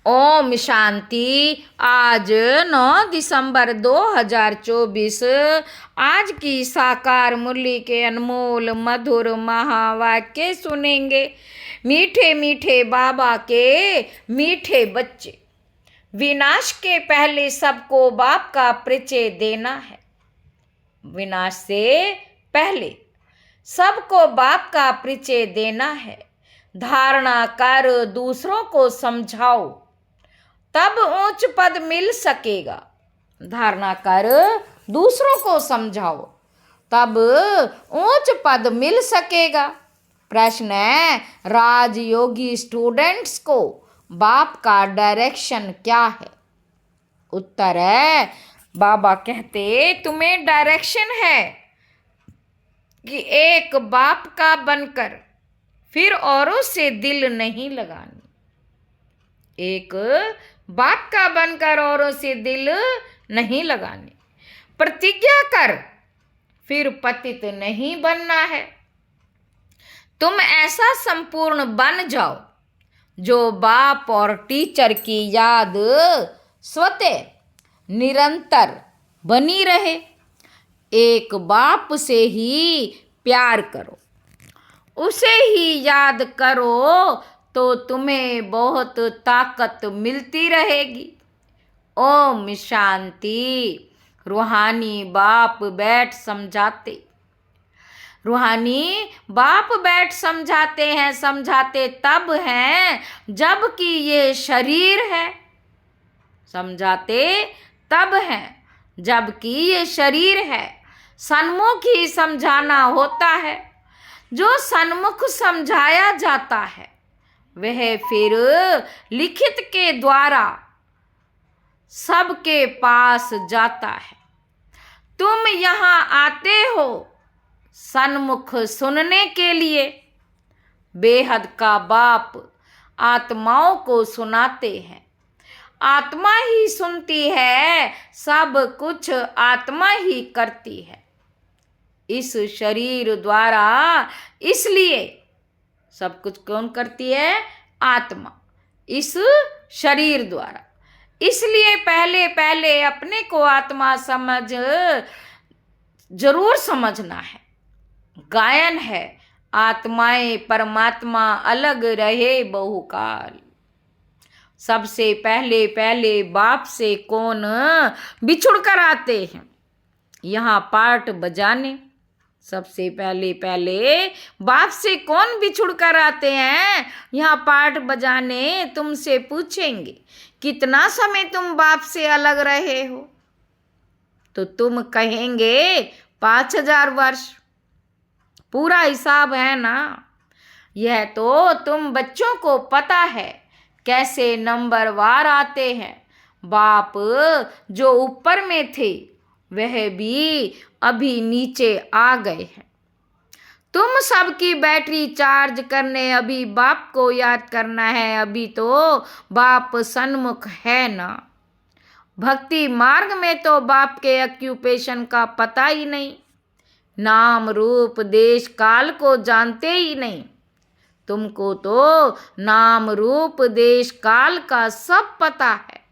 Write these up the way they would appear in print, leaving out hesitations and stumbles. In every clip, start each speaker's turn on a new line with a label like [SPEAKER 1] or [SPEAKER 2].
[SPEAKER 1] ओम शांति। आज 9 दिसंबर 2024 आज की साकार मुरली के अनमोल मधुर महावाक्य सुनेंगे। मीठे मीठे बाबा के मीठे बच्चे, विनाश के पहले सबको बाप का परिचय देना है। विनाश से पहले सबको बाप का परिचय देना है। धारणा कर दूसरों को समझाओ, तब ऊंच पद मिल सकेगा। धारणा कर दूसरों को समझाओ, तब ऊंच पद मिल सकेगा। प्रश्न है, राजयोगी स्टूडेंट्स को बाप का डायरेक्शन क्या है? उत्तर है, बाबा कहते तुम्हें डायरेक्शन है कि एक बाप का बनकर फिर औरों से दिल नहीं लगानी। एक बाप का बनकर औरों से दिल नहीं लगानी। प्रतिज्ञा कर, फिर पतित नहीं बनना है। तुम ऐसा संपूर्ण बन जाओ जो बाप और टीचर की याद स्वतः निरंतर बनी रहे। एक बाप से ही प्यार करो, उसे ही याद करो तो तुम्हें बहुत ताकत मिलती रहेगी। ओम शांति। रूहानी बाप बैठ समझाते, रूहानी बाप बैठ समझाते हैं। समझाते तब हैं जबकि ये शरीर है। समझाते तब हैं जबकि ये शरीर है। सन्मुख ही समझाना होता है। जो सन्मुख समझाया जाता है वह फिर लिखित के द्वारा सबके पास जाता है। तुम यहाँ आते हो सन्मुख सुनने के लिए। बेहद का बाप आत्माओं को सुनाते हैं। आत्मा ही सुनती है, सब कुछ आत्मा ही करती है इस शरीर द्वारा। इसलिए सब कुछ कौन करती है? आत्मा, इस शरीर द्वारा। इसलिए पहले पहले अपने को आत्मा समझ जरूर समझना है। गायन है, आत्माएं परमात्मा अलग रहे बहुकाल। सबसे पहले पहले बाप से कौन बिछुड़ कर आते हैं यहाँ पार्ट बजाने। सबसे पहले पहले बाप से कौन बिछुड़ कर आते हैं यहाँ पार्ट बजाने। तुमसे पूछेंगे कितना समय तुम बाप से अलग रहे हो, तो तुम कहेंगे 5000 वर्ष। पूरा हिसाब है ना। यह तो तुम बच्चों को पता है कैसे नंबर वार आते हैं। बाप जो ऊपर में थे वह भी अभी नीचे आ गए हैं। तुम सबकी बैटरी चार्ज करने अभी बाप को याद करना है। अभी तो बाप सन्मुख है ना। भक्ति मार्ग में तो बाप के ऑक्यूपेशन का पता ही नहीं। नाम रूप देश काल को जानते ही नहीं। तुमको तो नाम रूप देश काल का सब पता है।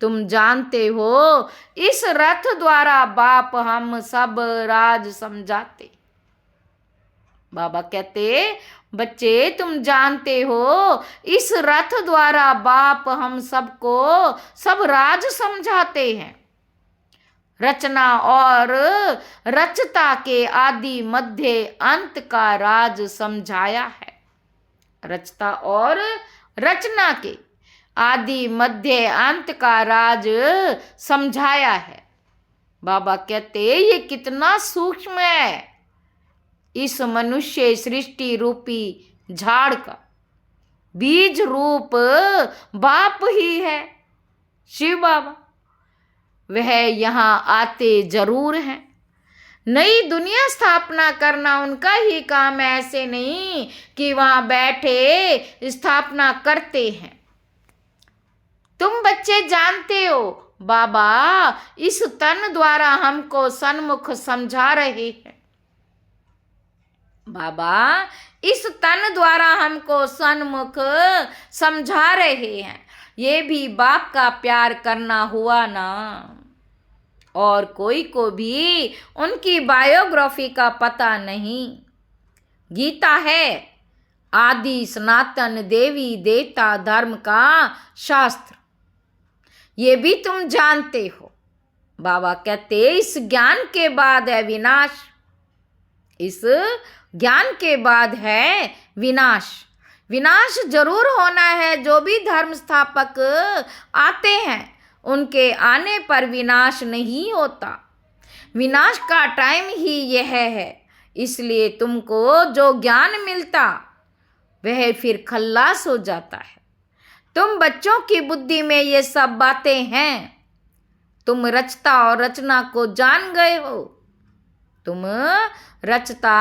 [SPEAKER 1] तुम जानते हो इस रथ द्वारा बाप हम सब राज समझाते। बाबा कहते, बच्चे तुम जानते हो इस रथ द्वारा बाप हम सबको सब राज समझाते हैं। रचना और रचता के आदि मध्य अंत का राज समझाया है। रचता और रचना के आदि मध्य अंत का राज समझाया है। बाबा कहते ये कितना सूक्ष्म है। इस मनुष्य सृष्टि रूपी झाड़ का बीज रूप बाप ही है, शिव बाबा। वह यहाँ आते जरूर हैं। नई दुनिया स्थापना करना उनका ही काम है। ऐसे नहीं कि वहाँ बैठे स्थापना करते हैं। तुम बच्चे जानते हो बाबा इस तन द्वारा हमको सन्मुख समझा रहे हैं। बाबा इस तन द्वारा हमको सन्मुख समझा रहे हैं। ये भी बाप का प्यार करना हुआ ना। और कोई को भी उनकी बायोग्राफी का पता नहीं। गीता है आदि सनातन देवी देवता धर्म का शास्त्र, ये भी तुम जानते हो। बाबा कहते इस ज्ञान के बाद है विनाश, इस ज्ञान के बाद है विनाश। विनाश जरूर होना है। जो भी धर्म स्थापक आते हैं उनके आने पर विनाश नहीं होता। विनाश का टाइम ही यह है। इसलिए तुमको जो ज्ञान मिलता वह फिर खल्लास हो जाता है। तुम बच्चों की बुद्धि में ये सब बातें हैं। तुम रचता और रचना को जान गए हो। तुम रचता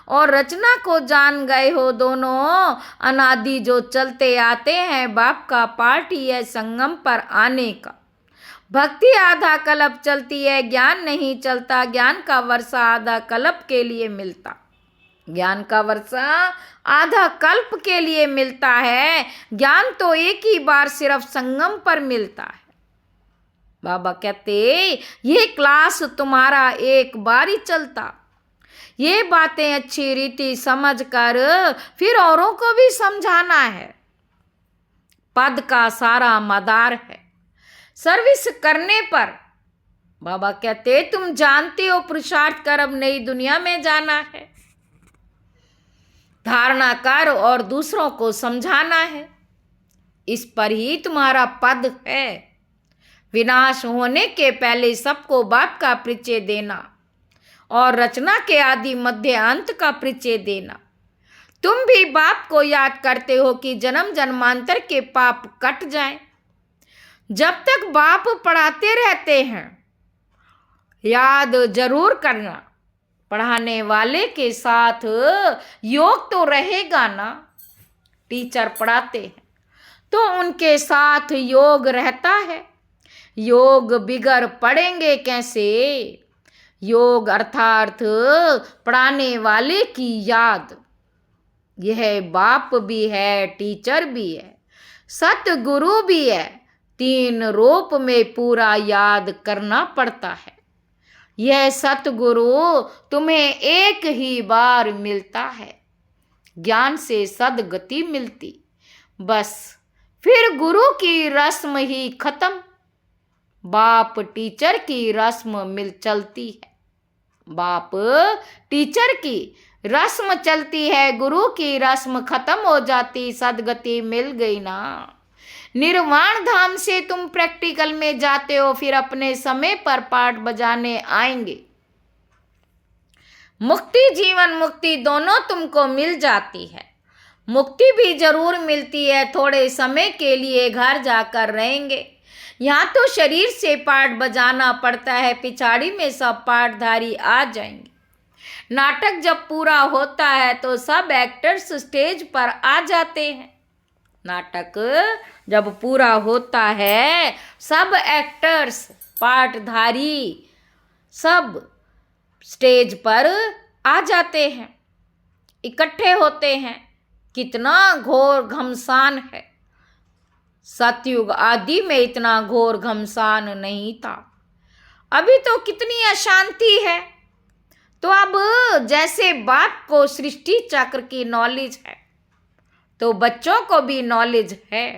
[SPEAKER 1] और रचना को जान गए हो। दोनों अनादि जो चलते आते हैं। बाप का पार्ट ही है संगम पर आने का। भक्ति आधा कल्प चलती है, ज्ञान नहीं चलता। ज्ञान का वर्षा आधा कल्प के लिए मिलता। ज्ञान का वर्षा आधा कल्प के लिए मिलता है। ज्ञान तो एक ही बार सिर्फ संगम पर मिलता है। बाबा कहते ये क्लास तुम्हारा एक बार ही चलता। ये बातें अच्छी रीति समझ कर फिर औरों को भी समझाना है। पद का सारा मदार है सर्विस करने पर। बाबा कहते तुम जानते हो पुरुषार्थ कर अब नई दुनिया में जाना है। धारणा कर और दूसरों को समझाना है। इस पर ही तुम्हारा पद है। विनाश होने के पहले सबको बाप का परिचय देना और रचना के आदि मध्य अंत का परिचय देना। तुम भी बाप को याद करते हो कि जन्म जन्मांतर के पाप कट जाएं। जब तक बाप पढ़ाते रहते हैं याद जरूर करना। पढ़ाने वाले के साथ योग तो रहेगा ना। टीचर पढ़ाते हैं तो उनके साथ योग रहता है। योग बिगर पढ़ेंगे कैसे। योग अर्थात पढ़ाने वाले की याद। यह बाप भी है, टीचर भी है, सतगुरु भी है। तीन रूप में पूरा याद करना पड़ता है। यह सतगुरु तुम्हें एक ही बार मिलता है। ज्ञान से सदगति मिलती, बस फिर गुरु की रस्म ही खत्म। बाप टीचर की रस्म मिल चलती है। बाप टीचर की रस्म चलती है, गुरु की रस्म खत्म हो जाती। सदगति मिल गई ना। निर्वाण धाम से तुम प्रैक्टिकल में जाते हो, फिर अपने समय पर पाठ बजाने आएंगे। मुक्ति जीवन मुक्ति दोनों तुमको मिल जाती है। मुक्ति भी जरूर मिलती है, थोड़े समय के लिए घर जाकर रहेंगे। यहाँ तो शरीर से पाठ बजाना पड़ता है, पिछाड़ी में सब पाठधारी आ जाएंगे। नाटक जब पूरा होता है तो सब एक्टर्स स्टेज पर आ जाते हैं। नाटक जब पूरा होता है सब एक्टर्स पाठधारी सब स्टेज पर आ जाते हैं, इकट्ठे होते हैं। कितना घोर घमसान है। सतयुग आदि में इतना घोर घमसान नहीं था। अभी तो कितनी अशांति है। तो अब जैसे बाप को सृष्टि चक्र की नॉलेज है तो बच्चों को भी नॉलेज है।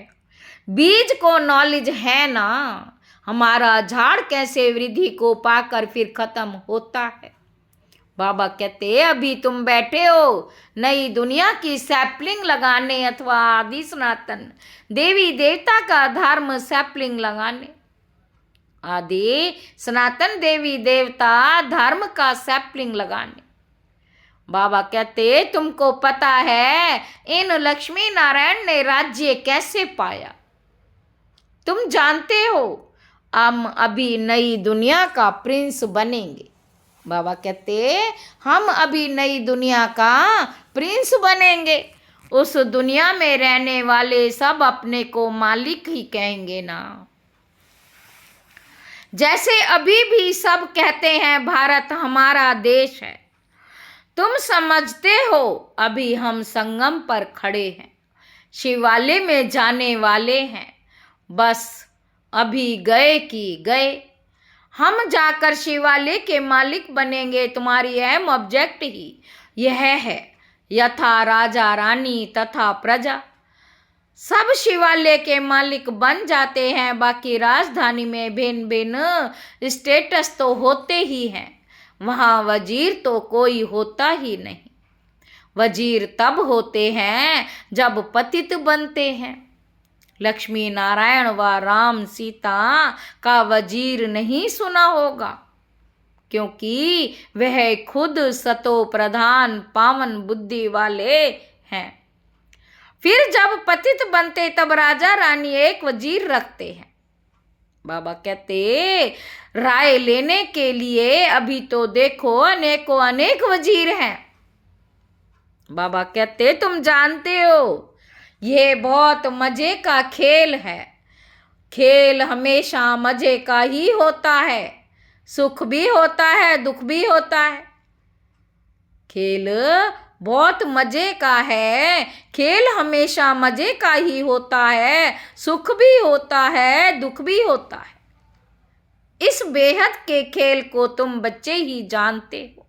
[SPEAKER 1] बीज को नॉलेज है ना। हमारा झाड़ कैसे वृद्धि को पाकर फिर खत्म होता है। बाबा कहते अभी तुम बैठे हो नई दुनिया की सैपलिंग लगाने अथवा आदि सनातन देवी देवता का धर्म सैपलिंग लगाने। आदि सनातन देवी देवता धर्म का सैपलिंग लगाने। बाबा कहते तुमको पता है इन लक्ष्मी नारायण ने राज्य कैसे पाया। तुम जानते हो हम अभी नई दुनिया का प्रिंस बनेंगे। बाबा कहते हम अभी नई दुनिया का प्रिंस बनेंगे। उस दुनिया में रहने वाले सब अपने को मालिक ही कहेंगे ना। जैसे अभी भी सब कहते हैं भारत हमारा देश है। तुम समझते हो अभी हम संगम पर खड़े हैं, शिवालय में जाने वाले हैं। बस अभी गए कि गए। हम जाकर शिवालय के मालिक बनेंगे, तुम्हारी अहम ऑब्जेक्ट ही यह है। यथा राजा रानी तथा प्रजा, सब शिवालय के मालिक बन जाते हैं, बाकी राजधानी में भिन्न भिन्न स्टेटस तो होते ही हैं। वहाँ वजीर तो कोई होता ही नहीं। वजीर तब होते हैं जब पतित बनते हैं। लक्ष्मी नारायण व राम सीता का वजीर नहीं सुना होगा, क्योंकि वह खुद सतो प्रधान पावन बुद्धि वाले हैं। फिर जब पतित बनते तब राजा रानी एक वजीर रखते हैं। बाबा कहते राय लेने के लिए अभी तो देखो अनेकों अनेक वजीर हैं। बाबा कहते तुम जानते हो ये बहुत मजे का खेल है। खेल हमेशा मजे का ही होता है, सुख भी होता है दुख भी होता है। खेल बहुत मजे का है, खेल हमेशा मजे का ही होता है, सुख भी होता है दुख भी होता है। इस बेहद के खेल को तुम बच्चे ही जानते हो।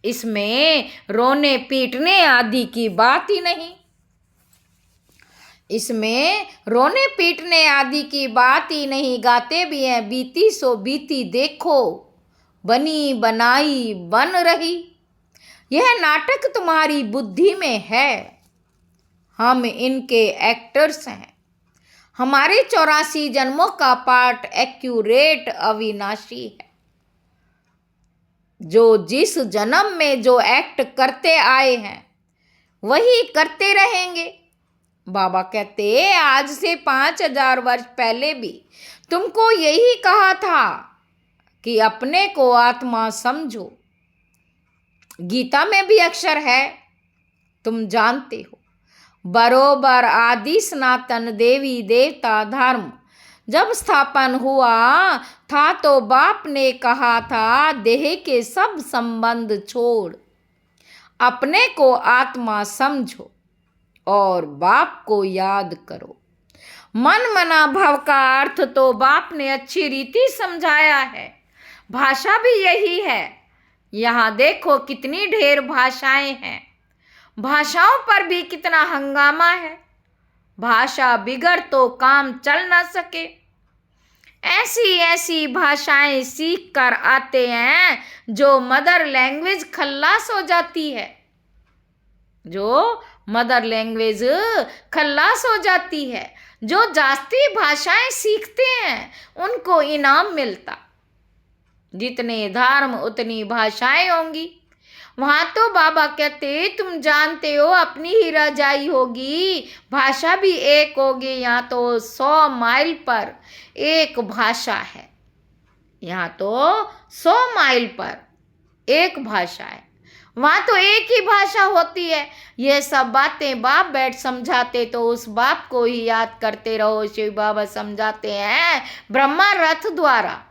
[SPEAKER 1] इसमें रोने पीटने आदि की बात ही नहीं। इसमें रोने पीटने आदि की बात ही नहीं। गाते भी हैं बीती सो बीती देखो, बनी बनाई बन रही। यह नाटक तुम्हारी बुद्धि में है, हम इनके एक्टर्स हैं। हमारे 84 जन्मों का पाठ एक्यूरेट अविनाशी है। जो जिस जन्म में जो एक्ट करते आए हैं वही करते रहेंगे। बाबा कहते आज से 5000 वर्ष पहले भी तुमको यही कहा था कि अपने को आत्मा समझो। गीता में भी अक्षर है, तुम जानते हो। बरोबर आदि सनातन देवी देवता धर्म जब स्थापन हुआ था तो बाप ने कहा था देह के सब संबंध छोड़ अपने को आत्मा समझो और बाप को याद करो। मन मना भव का अर्थ तो बाप ने अच्छी रीति समझाया है। भाषा भी यही है। यहाँ देखो कितनी ढेर भाषाएं हैं, भाषाओं पर भी कितना हंगामा है। भाषा बिगड़ तो काम चल ना सके। ऐसी ऐसी भाषाएं सीख कर आते हैं जो मदर लैंग्वेज खल्लास हो जाती है। जो मदर लैंग्वेज खल्लास हो जाती है। जो जास्ती भाषाएं सीखते हैं उनको इनाम मिलता। जितने धर्म उतनी भाषाएं होंगी। वहाँ तो बाबा कहते तुम जानते हो अपनी ही रजाई होगी, भाषा भी एक होगी। यहाँ तो 100 माइल पर एक भाषा है। यहाँ तो 100 माइल पर एक भाषा है। वहाँ तो एक ही भाषा होती है। ये सब बातें बाप बैठ समझाते तो उस बाप को ही याद करते रहो। शिव बाबा समझाते हैं ब्रह्मा रथ द्वारा।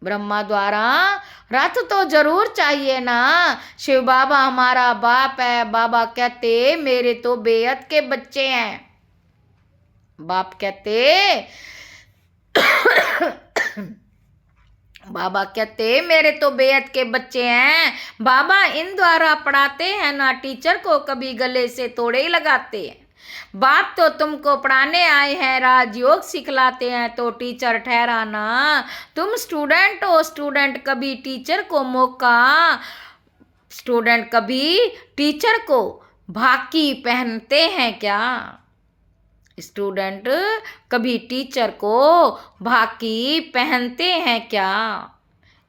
[SPEAKER 1] ब्रह्मा द्वारा रथ तो जरूर चाहिए ना। शिव बाबा हमारा बाप है। बाबा कहते मेरे तो बेहद के बच्चे हैं। बाप कहते बाबा कहते मेरे तो बेहद के बच्चे हैं। बाबा इन द्वारा पढ़ाते हैं ना, टीचर को कभी गले से तोड़े ही लगाते हैं। बाप तो तुमको पढ़ाने आए हैं, राजयोग सिखलाते हैं तो टीचर ठहराना। तुम स्टूडेंट हो, स्टूडेंट कभी टीचर को मौका, स्टूडेंट कभी टीचर को भाकी पहनते हैं क्या? स्टूडेंट कभी टीचर को भाकी पहनते हैं क्या?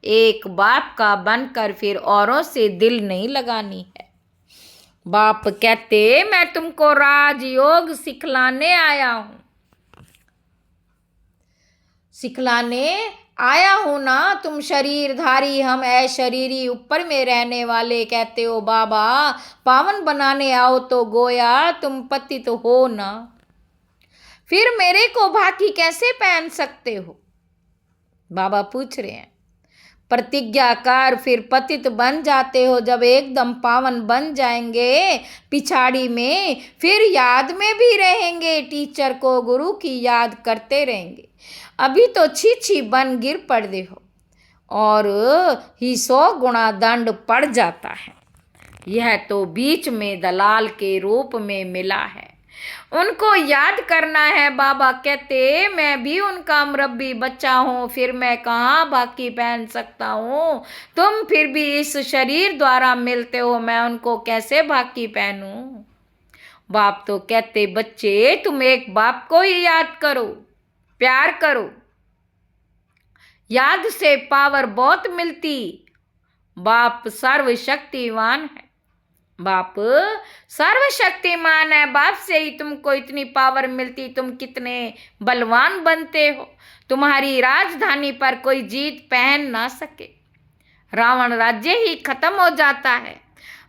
[SPEAKER 1] एक बाप का बनकर फिर औरों से दिल नहीं लगानी है। बाप कहते मैं तुमको राजयोग सिखलाने आया हूँ, सिखलाने आया हूँ ना। तुम शरीरधारी, हम अशरीरी ऊपर में रहने वाले। कहते हो बाबा पावन बनाने आओ तो गोया तुम पतित हो ना। फिर मेरे को भाकी कैसे पहन सकते हो? बाबा पूछ रहे हैं। प्रतिज्ञा कर फिर पतित बन जाते हो, जब एकदम पावन बन जाएंगे पिछाड़ी में फिर याद में भी रहेंगे, टीचर को गुरु की याद करते रहेंगे। अभी तो छी छी बन गिर पड़ते हो और ही 100 गुना दंड पड़ जाता है। यह तो बीच में दलाल के रूप में मिला है, उनको याद करना है। बाबा कहते मैं भी उनका मुरब्बी बच्चा हूँ, फिर मैं कहाँ बाकी पहन सकता हूँ। तुम फिर भी इस शरीर द्वारा मिलते हो, मैं उनको कैसे बाकी पहनूं। बाप तो कहते बच्चे तुम एक बाप को ही याद करो, प्यार करो, याद से पावर बहुत मिलती। बाप सर्वशक्तिमान है, बाप सर्वशक्तिमान है, बाप से ही तुमको इतनी पावर मिलती, तुम कितने बलवान बनते हो। तुम्हारी राजधानी पर कोई जीत पहन ना सके, रावण राज्य ही खत्म हो जाता है।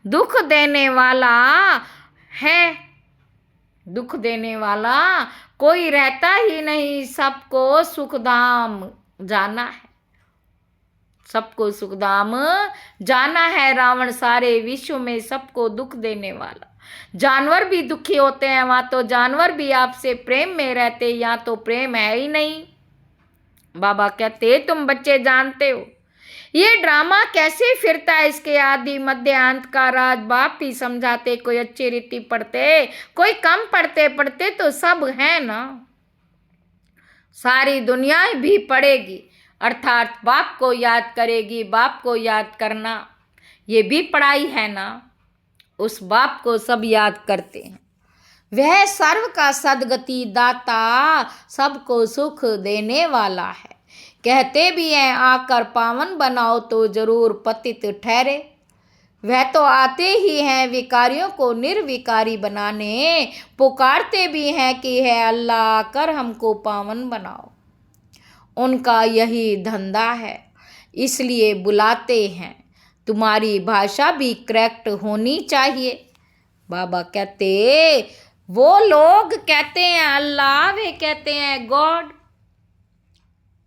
[SPEAKER 1] दुख देने वाला है, दुख देने वाला कोई रहता ही नहीं, सबको सुखधाम जाना है, सबको सुखधाम जाना है। रावण सारे विश्व में सबको दुख देने वाला। जानवर भी दुखी होते हैं, वहां तो जानवर भी आपसे प्रेम में रहते, यहाँ तो प्रेम है ही नहीं। बाबा कहते तुम बच्चे जानते हो ये ड्रामा कैसे फिरता है, इसके आदि मध्य अंत का राज बाप ही समझाते। कोई अच्छी रीति पढ़ते, कोई कम पढ़ते, पढ़ते तो सब है ना, सारी दुनिया भी पढ़ेगी, अर्थात बाप को याद करेगी। बाप को याद करना ये भी पढ़ाई है ना, उस बाप को सब याद करते हैं। वह सर्व का सदगति दाता, सबको सुख देने वाला है। कहते भी हैं आकर पावन बनाओ तो जरूर पतित ठहरे। वह तो आते ही हैं विकारियों को निर्विकारी बनाने, पुकारते भी हैं कि है अल्लाह आकर हमको पावन बनाओ। उनका यही धंधा है, इसलिए बुलाते हैं। तुम्हारी भाषा भी करेक्ट होनी चाहिए। बाबा कहते वो लोग कहते हैं अल्लाह, वे कहते हैं गॉड,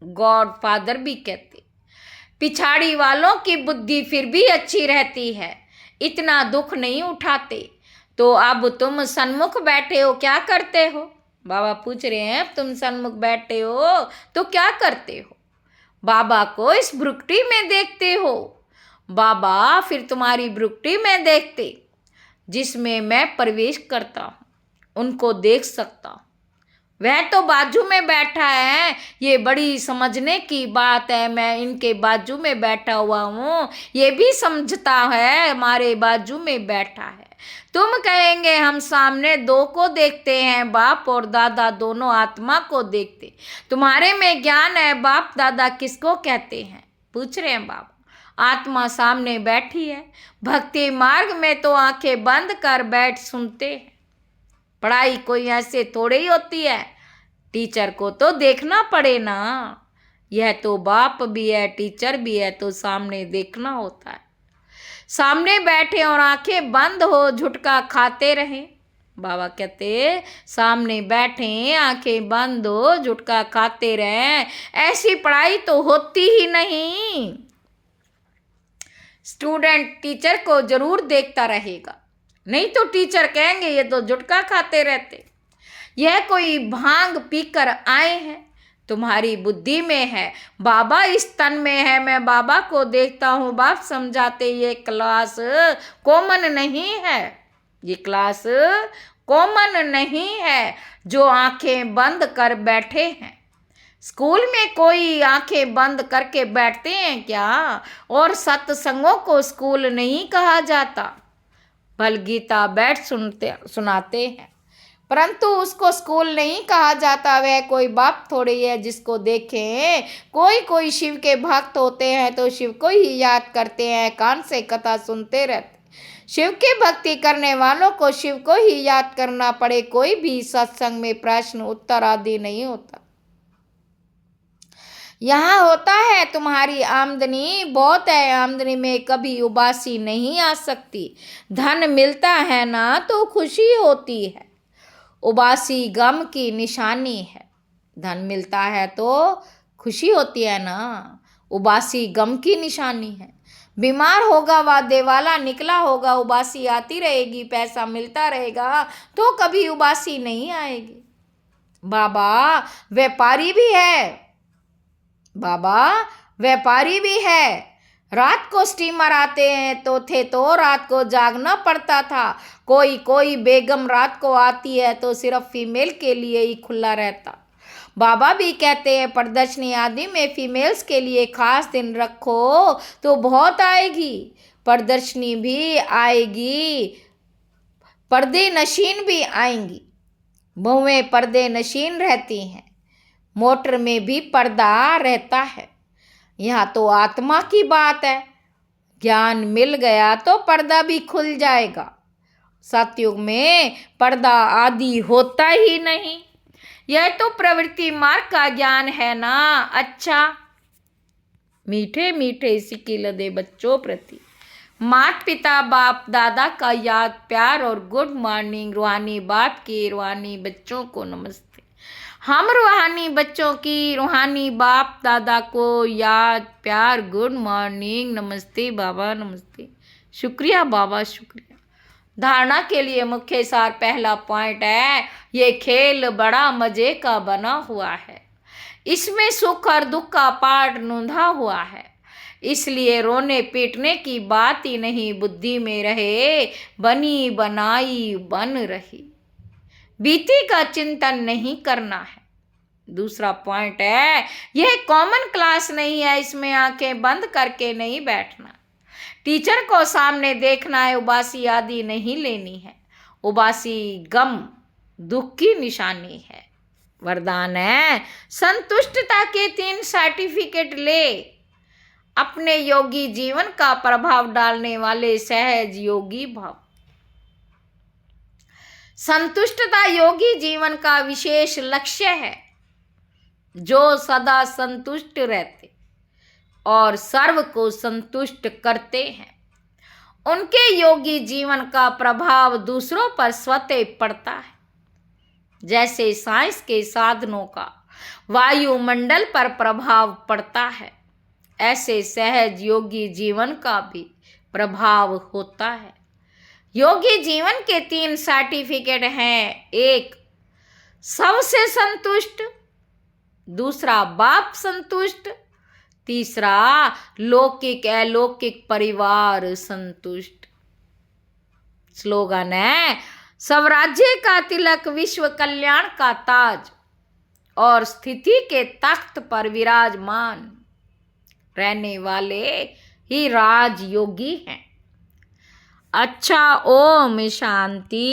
[SPEAKER 1] गॉड फादर भी कहते। पिछाड़ी वालों की बुद्धि फिर भी अच्छी रहती है, इतना दुख नहीं उठाते। तो अब तुम सन्मुख बैठे हो, क्या करते हो? बाबा पूछ रहे हैं तुम सन्मुख बैठे हो तो क्या करते हो? बाबा को इस भ्रुकुटी में देखते हो। बाबा फिर तुम्हारी भ्रुकुटी में देखते, जिसमें मैं प्रवेश करता हूँ, उनको देख सकता हूँ। वह तो बाजू में बैठा है, ये बड़ी समझने की बात है। मैं इनके बाजू में बैठा हुआ हूँ, ये भी समझता है हमारे बाजू में बैठा है। तुम कहेंगे हम सामने दो को देखते हैं, बाप और दादा दोनों आत्मा को देखते। तुम्हारे में ज्ञान है, बाप दादा किसको कहते हैं? पूछ रहे हैं बाबा। आत्मा सामने बैठी है, भक्ति मार्ग में तो आंखें बंद कर बैठ सुनते हैं। पढ़ाई कोई ऐसे थोड़े ही होती है, टीचर को तो देखना पड़े ना। यह तो बाप भी है, टीचर भी है, तो सामने देखना होता है। सामने बैठे और आंखें बंद हो झुटका खाते रहें। बाबा कहते सामने बैठे आंखें बंद हो झुटका खाते रहें, ऐसी पढ़ाई तो होती ही नहीं। स्टूडेंट टीचर को जरूर देखता रहेगा, नहीं तो टीचर कहेंगे ये तो झुटका खाते रहते। यह कोई भांग पीकर आए हैं, तुम्हारी बुद्धि में है, बाबा इस तन में है, मैं बाबा को देखता हूँ। बाप समझाते ये क्लास कॉमन नहीं है, ये क्लास कॉमन नहीं है जो आंखें बंद कर बैठे हैं। स्कूल में कोई आंखें बंद करके बैठते हैं क्या? और सत्संगों को स्कूल नहीं कहा जाता, भल गीता बैठ सुनाते हैं, परंतु उसको स्कूल नहीं कहा जाता। वह कोई बाप थोड़ी है जिसको देखें। कोई शिव के भक्त होते हैं तो शिव को ही याद करते हैं, कान से कथा सुनते रहते। शिव की भक्ति करने वालों को शिव को ही याद करना पड़े, कोई भी सत्संग में प्रश्न उत्तर आदि नहीं होता। यहाँ होता है तुम्हारी आमदनी बहुत है, आमदनी में कभी उबासी नहीं आ सकती। धन मिलता है ना तो खुशी होती है, उबासी गम की निशानी है। धन मिलता है तो खुशी होती है ना, उबासी गम की निशानी है। बीमार होगा वादे वाला निकला होगा, उबासी आती रहेगी, पैसा मिलता रहेगा तो कभी उबासी नहीं आएगी। बाबा व्यापारी भी है, बाबा व्यापारी भी है। रात को स्टीमर आते हैं तो रात को जागना पड़ता था। कोई कोई बेगम रात को आती है तो सिर्फ फीमेल के लिए ही खुला रहता। बाबा भी कहते हैं प्रदर्शनी आदि में फीमेल्स के लिए खास दिन रखो तो बहुत आएगी। प्रदर्शनी भी आएगी, पर्दे नशीन भी आएंगी। बहुएं पर्दे नशीन रहती हैं, मोटर में भी पर्दा रहता है। यहाँ तो आत्मा की बात है, ज्ञान मिल गया तो पर्दा भी खुल जाएगा। सतयुग में पर्दा आदि होता ही नहीं। यह तो प्रवृत्ति मार्ग का ज्ञान है ना। अच्छा, मीठे मीठे सिकिल दे बच्चों प्रति माता पिता बाप दादा का याद प्यार और गुड मॉर्निंग। रूहानी बाप के रूहानी बच्चों को नमस्ते। हम रूहानी बच्चों की रूहानी बाप दादा को याद प्यार गुड मॉर्निंग नमस्ते बाबा नमस्ते। शुक्रिया बाबा शुक्रिया। धारणा के लिए मुख्य सार पहला पॉइंट है, ये खेल बड़ा मजे का बना हुआ है। इसमें सुख और दुख का पाठ नूंधा हुआ है, इसलिए रोने पीटने की बात ही नहीं बुद्धि में रहे, बनी बनाई बन रही। बीती का चिंतन नहीं करना है। दूसरा पॉइंट है, यह कॉमन क्लास नहीं है, इसमें आंखें बंद करके नहीं बैठना। टीचर को सामने देखना है, उबासी आदि नहीं लेनी है। उबासी गम दुख की निशानी है। वरदान है, संतुष्टता के 3 सर्टिफिकेट ले। अपने योगी जीवन का प्रभाव डालने वाले सहज योगी भाव। संतुष्टता योगी जीवन का विशेष लक्ष्य है। जो सदा संतुष्ट रहते और सर्व को संतुष्ट करते हैं, उनके योगी जीवन का प्रभाव दूसरों पर स्वतः पड़ता है। जैसे साइंस के साधनों का वायुमंडल पर प्रभाव पड़ता है, ऐसे सहज योगी जीवन का भी प्रभाव होता है। योगी जीवन के 3 सर्टिफिकेट हैं। 1 सबसे संतुष्ट, दूसरा बाप संतुष्ट, तीसरा लौकिक अलौकिक परिवार संतुष्ट। स्लोगन है, स्वराज्य का तिलक विश्व कल्याण का ताज और स्थिति के तख्त पर विराजमान रहने वाले ही राजयोगी हैं। अच्छा, ओम शांति।